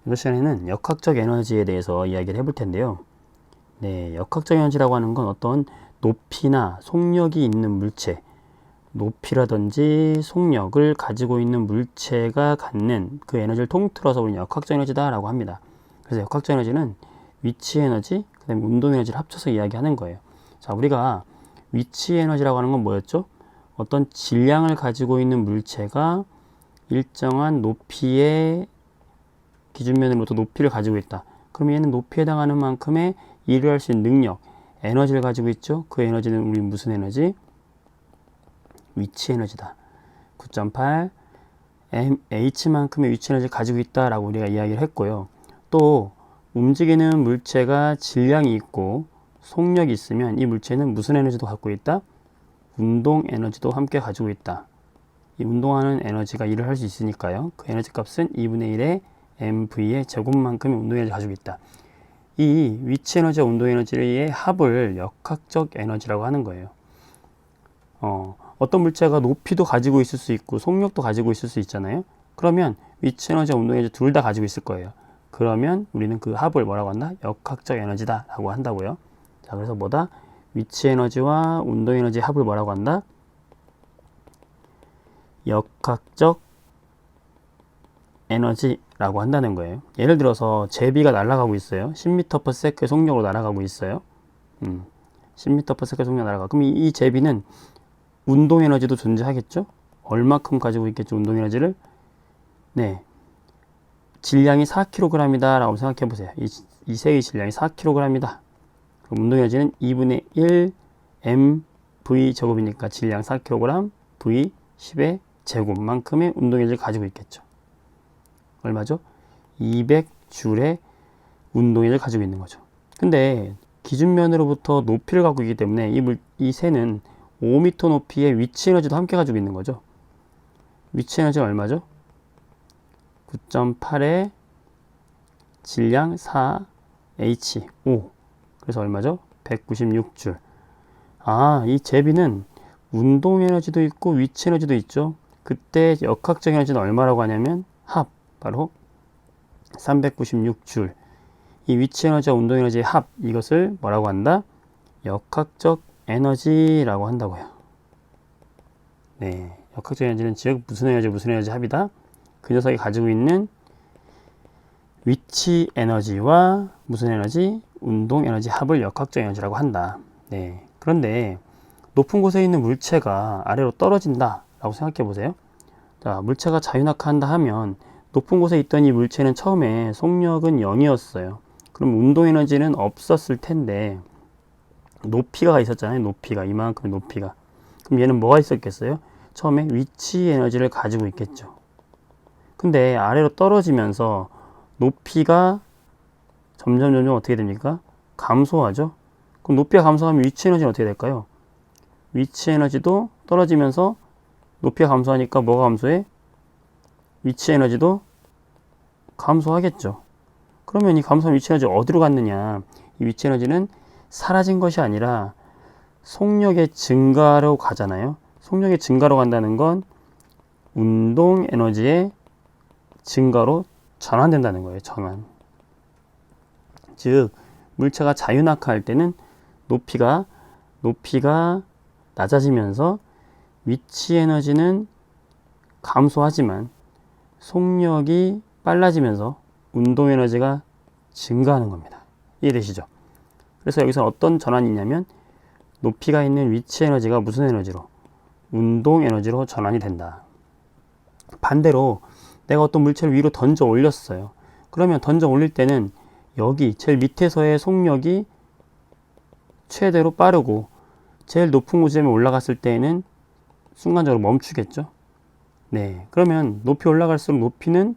이번 시간에는 역학적 에너지에 대해서 이야기를 해볼 텐데요. 네, 역학적 에너지라고 하는 건 어떤 높이나 속력이 있는 물체, 높이라든지 속력을 가지고 있는 물체가 갖는 그 에너지를 통틀어서 우리는 역학적 에너지다라고 합니다. 그래서 역학적 에너지는 위치 에너지, 그 다음에 운동 에너지를 합쳐서 이야기하는 거예요. 자, 우리가 위치 에너지라고 하는 건 뭐였죠? 어떤 질량을 가지고 있는 물체가 일정한 높이의 기준면으로부터 높이를 가지고 있다. 그럼 얘는 높이에 해당하는 만큼의 일을 할 수 있는 능력, 에너지를 가지고 있죠. 그 에너지는 우리 무슨 에너지? 위치 에너지다. 9.8 h만큼의 위치 에너지를 가지고 있다라고 우리가 이야기를 했고요. 또 움직이는 물체가 질량이 있고 속력이 있으면 이 물체는 무슨 에너지도 갖고 있다? 운동 에너지도 함께 가지고 있다. 이 운동하는 에너지가 일을 할 수 있으니까요. 그 에너지 값은 2분의 1의 mv의 제곱만큼의 운동 에너지를 가지고 있다. 이 위치 에너지와 운동 에너지의 합을 역학적 에너지라고 하는 거예요. 어떤 물체가 높이도 가지고 있을 수 있고 속력도 가지고 있을 수 있잖아요. 그러면 위치 에너지와 운동 에너지 둘 다 가지고 있을 거예요. 그러면 우리는 그 합을 뭐라고 한다? 역학적 에너지다 라고 한다고요. 자, 그래서 뭐다? 위치 에너지와 운동 에너지 합을 뭐라고 한다? 역학적 에너지라고 한다는 거예요. 예를 들어서 제비가 날아가고 있어요. 10m/s의 속력으로 날아가고 있어요. 10m/s의 속력으로 날아가. 그럼 이 제비는 운동 에너지도 존재하겠죠? 얼마큼 가지고 있겠죠? 운동 에너지를? 네, 질량이 4kg이다 라고 생각해 보세요. 이 새의 질량이 4kg이다. 그럼 운동 에너지는 2분의 1 mv 제곱이니까 질량 4kg v 10의 제곱만큼의 운동 에너지를 가지고 있겠죠. 얼마죠? 200줄의 운동 에너지를 가지고 있는 거죠. 근데 기준면으로부터 높이를 갖고 있기 때문에 이 새는 5m 높이의 위치 에너지도 함께 가지고 있는 거죠. 위치 에너지는 얼마죠? 9.8의 질량 4h5. 그래서 얼마죠? 196줄. 아, 이 제비는 운동 에너지도 있고 위치 에너지도 있죠. 그때 역학적 에너지는 얼마라고 하냐면 합, 바로 396줄. 이 위치 에너지와 운동 에너지의 합, 이것을 뭐라고 한다? 역학적 에너지라고 한다고요. 네, 역학적 에너지는 즉 무슨 에너지 합이다? 그 녀석이 가지고 있는 위치 에너지와 무슨 에너지? 운동 에너지 합을 역학적 에너지라고 한다. 네, 그런데 높은 곳에 있는 물체가 아래로 떨어진다 라고 생각해 보세요. 자, 물체가 자유낙하한다 하면 높은 곳에 있던 이 물체는 처음에 속력은 0이었어요. 그럼 운동 에너지는 없었을 텐데 높이가 있었잖아요. 높이가, 이만큼의 높이가. 그럼 얘는 뭐가 있었겠어요? 처음에 위치 에너지를 가지고 있겠죠. 근데 아래로 떨어지면서 높이가 점점 어떻게 됩니까? 감소하죠. 그럼 높이가 감소하면 위치 에너지는 어떻게 될까요? 위치 에너지도 떨어지면서 높이가 감소하니까 뭐가 감소해? 위치 에너지도 감소하겠죠. 그러면 이 감소한 위치 에너지 어디로 갔느냐? 이 위치 에너지는 사라진 것이 아니라 속력의 증가로 가잖아요. 속력의 증가로 간다는 건 운동 에너지의 증가로 전환된다는 거예요. 전환. 즉 물체가 자유낙하할 때는 높이가 낮아지면서 위치 에너지는 감소하지만 속력이 빨라지면서 운동 에너지가 증가하는 겁니다. 이해되시죠? 그래서 여기서 어떤 전환이 있냐면 높이가 있는 위치 에너지가 무슨 에너지로? 운동 에너지로 전환이 된다. 반대로 내가 어떤 물체를 위로 던져 올렸어요. 그러면 던져 올릴 때는 여기 제일 밑에서의 속력이 최대로 빠르고 제일 높은 곳에 올라갔을 때에는 순간적으로 멈추겠죠. 네, 그러면 높이 올라갈수록 높이는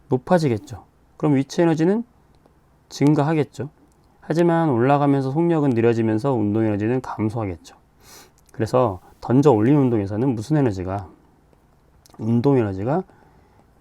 높아지겠죠. 그럼 위치 에너지는 증가하겠죠. 하지만 올라가면서 속력은 느려지면서 운동 에너지는 감소하겠죠. 그래서 던져 올린 운동에서는 무슨 에너지가? 운동 에너지가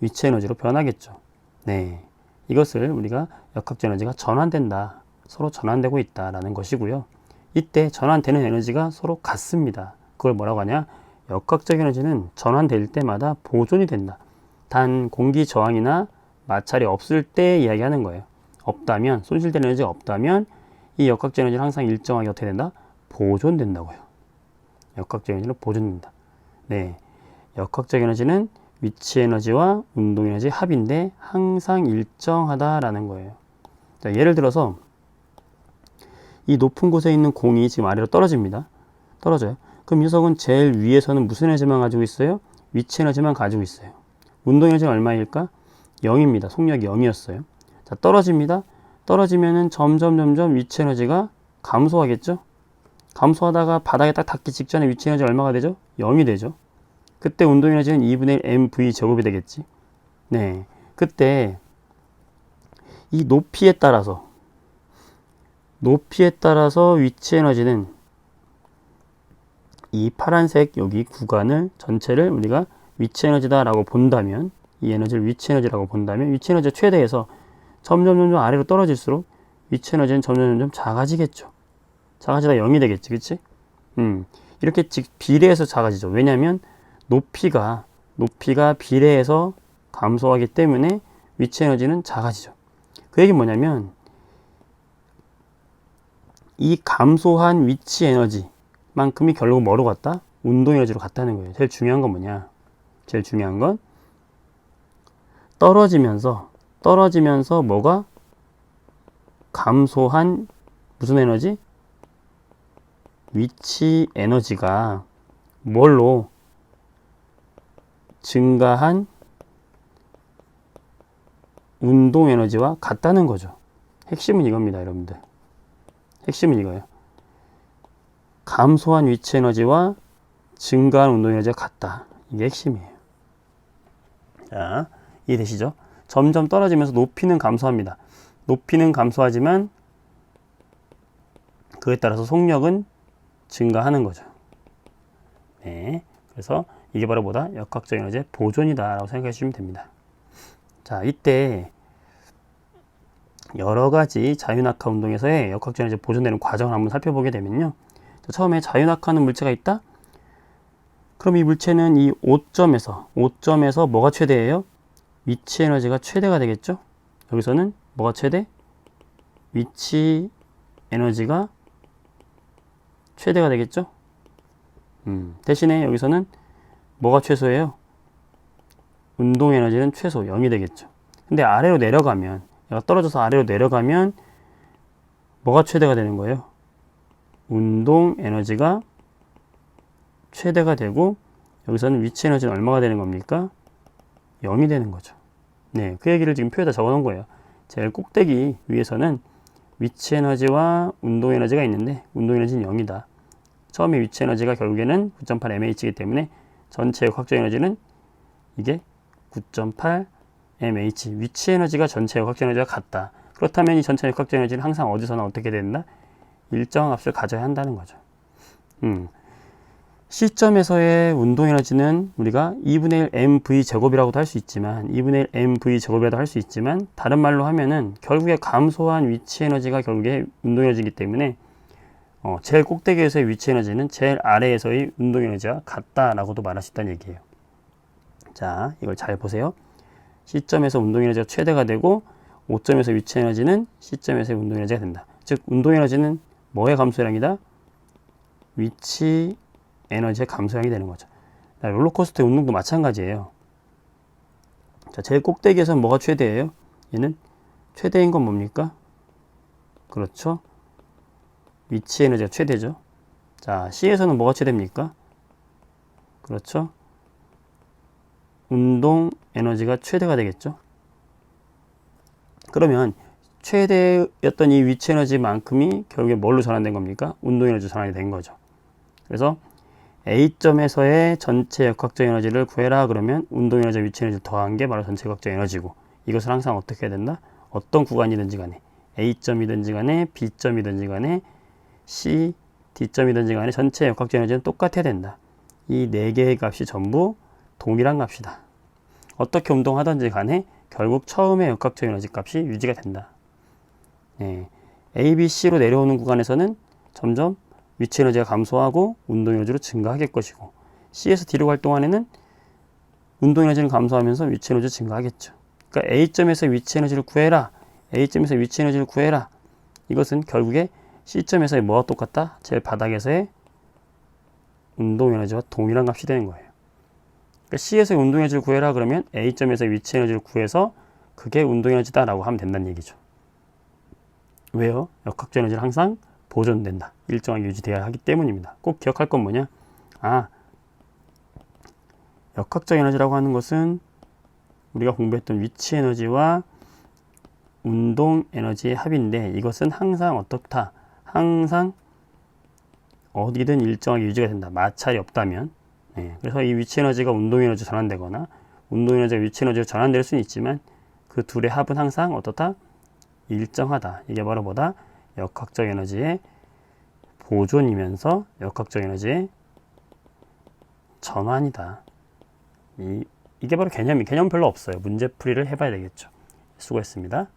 위치 에너지로 변하겠죠. 네, 이것을 우리가 역학적 에너지가 전환된다, 서로 전환되고 있다라는 것이고요. 이때 전환되는 에너지가 서로 같습니다. 그걸 뭐라고 하냐? 역학적 에너지는 전환될 때마다 보존이 된다. 단 공기 저항이나 마찰이 없을 때 이야기하는 거예요. 없다면, 손실되는 에너지가 없다면 이 역학적 에너지는 항상 일정하게 어떻게 된다? 보존된다고요. 역학적 에너지는 보존된다. 네, 역학적 에너지는 위치 에너지와 운동 에너지 합인데 항상 일정하다라는 거예요. 자, 예를 들어서 이 높은 곳에 있는 공이 지금 아래로 떨어집니다. 떨어져요. 그럼 이 녀석은 제일 위에서는 무슨 에너지만 가지고 있어요? 위치 에너지만 가지고 있어요. 운동 에너지는 얼마일까? 0입니다. 속력이 0이었어요. 자, 떨어집니다. 떨어지면은 점점 위치 에너지가 감소하겠죠? 감소하다가 바닥에 딱 닿기 직전에 위치 에너지 얼마가 되죠? 0이 되죠. 그때 운동 에너지는 2분의 1 mv 제곱이 되겠지. 네. 그때 이 높이에 따라서 위치 에너지는 이 파란색 여기 구간을 전체를 우리가 위치 에너지다라고 본다면, 이 에너지를 위치 에너지라고 본다면, 위치 에너지가 최대에서 점점 아래로 떨어질수록 위치 에너지는 점점 작아지겠죠. 작아지다 0이 되겠지, 그치? 이렇게 비례해서 작아지죠. 왜냐하면 높이가 비례해서 감소하기 때문에 위치 에너지는 작아지죠. 그 얘기는 뭐냐면 이 감소한 위치 에너지만큼이 결국 뭐로 갔다? 운동 에너지로 갔다는 거예요. 제일 중요한 건 뭐냐? 제일 중요한 건 떨어지면서 뭐가 감소한 무슨 에너지? 위치 에너지가 뭘로? 증가한 운동 에너지와 같다는 거죠. 핵심은 이겁니다, 여러분들. 핵심은 이거예요. 감소한 위치 에너지와 증가한 운동 에너지가 같다. 이게 핵심이에요. 자, 이해되시죠? 점점 떨어지면서 높이는 감소합니다. 높이는 감소하지만 그에 따라서 속력은 증가하는 거죠. 네, 그래서 이게 바로 뭐다? 역학적 에너지의 보존이다 라고 생각해 주시면 됩니다. 자, 이때 여러 가지 자유낙하 운동에서의 역학적 에너지 보존되는 과정을 한번 살펴보게 되면요. 자, 처음에 자유낙하하는 물체가 있다? 그럼 이 물체는 이 5점에서 뭐가 최대예요? 위치 에너지가 최대가 되겠죠? 여기서는 뭐가 최대? 위치 에너지가 최대가 되겠죠? 대신에 여기서는 뭐가 최소예요? 운동 에너지는 최소 0이 되겠죠. 근데 아래로 내려가면, 얘가 떨어져서 아래로 내려가면 뭐가 최대가 되는 거예요? 운동 에너지가 최대가 되고 여기서는 위치 에너지는 얼마가 되는 겁니까? 0이 되는 거죠. 네, 그 얘기를 지금 표에다 적어 놓은 거예요. 제일 꼭대기 위에서는 위치 에너지와 운동 에너지가 있는데 운동 에너지는 0이다. 처음에 위치 에너지가 결국에는 9.8 mh이기 때문에 전체 역학적 에너지는 이게 9.8 mh. 위치 에너지가 전체 역학적 에너지가 같다. 그렇다면 이 전체 역학적 에너지는 항상 어디서나 어떻게 된다? 일정 값을 가져야 한다는 거죠. C점에서의 운동 에너지는 우리가 2분의 1 mv 제곱이라고도 할 수 있지만 2분의 1 mv 제곱이라도 할 수 있지만 다른 말로 하면은 결국에 감소한 위치 에너지가 결국에 운동 에너지이기 때문에 제일 꼭대기에서의 위치 에너지는 제일 아래에서의 운동 에너지와 같다라고도 말할 수 있다는 얘기예요. 자, 이걸 잘 보세요. C점에서 운동 에너지가 최대가 되고 5점에서 위치 에너지는 C점에서의 운동 에너지가 된다. 즉 운동 에너지는 뭐의 감소량이다? 위치 에너지의 감소량이 되는 거죠. 롤러코스터의 운동도 마찬가지예요. 자, 제일 꼭대기에서는 뭐가 최대예요? 얘는 최대인 건 뭡니까? 그렇죠. 위치 에너지가 최대죠. 자, C에서는 뭐가 최대입니까? 그렇죠. 운동 에너지가 최대가 되겠죠. 그러면 최대였던 이 위치 에너지만큼이 결국에 뭘로 전환된 겁니까? 운동 에너지로 전환이 된 거죠. 그래서 A점에서의 전체 역학적 에너지를 구해라 그러면 운동 에너지와 위치 에너지를 더한 게 바로 전체 역학적 에너지고, 이것을 항상 어떻게 해야 된다? 어떤 구간이든지 간에 A점이든지 간에 B점이든지 간에 C, D점이든지 간에 전체 역학적 에너지는 똑같아야 된다. 이 네 개의 값이 전부 동일한 값이다. 어떻게 운동하든지 간에 결국 처음의 역학적 에너지 값이 유지가 된다. 네. A, B, C로 내려오는 구간에서는 점점 위치 에너지가 감소하고 운동 에너지로 증가하게 것이고, C에서 D로 갈 동안에는 운동 에너지는 감소하면서 위치 에너지가 증가하겠죠. 그러니까 A점에서 위치 에너지를 구해라. A점에서 위치 에너지를 구해라. 이것은 결국에 C점에서의 뭐와 똑같다? 제일 바닥에서의 운동 에너지와 동일한 값이 되는 거예요. 그러니까 C에서의 운동 에너지를 구해라 그러면 A점에서의 위치 에너지를 구해서 그게 운동 에너지다 라고 하면 된다는 얘기죠. 왜요? 역학적 에너지는 항상 보존된다. 일정하게 유지되어야 하기 때문입니다. 꼭 기억할 건 뭐냐? 역학적 에너지라고 하는 것은 우리가 공부했던 위치 에너지와 운동 에너지의 합인데 이것은 항상 어떻다? 항상 어디든 일정하게 유지가 된다. 마찰이 없다면. 그래서 이 위치 에너지가 운동 에너지 전환되거나 운동 에너지가 위치 에너지로 전환될 수는 있지만 그 둘의 합은 항상 어떻다? 일정하다. 이게 바로 뭐다? 역학적 에너지의 보존이면서 역학적 에너지의 전환이다. 이게 바로 개념이 별로 없어요. 문제풀이를 해봐야 되겠죠. 수고했습니다.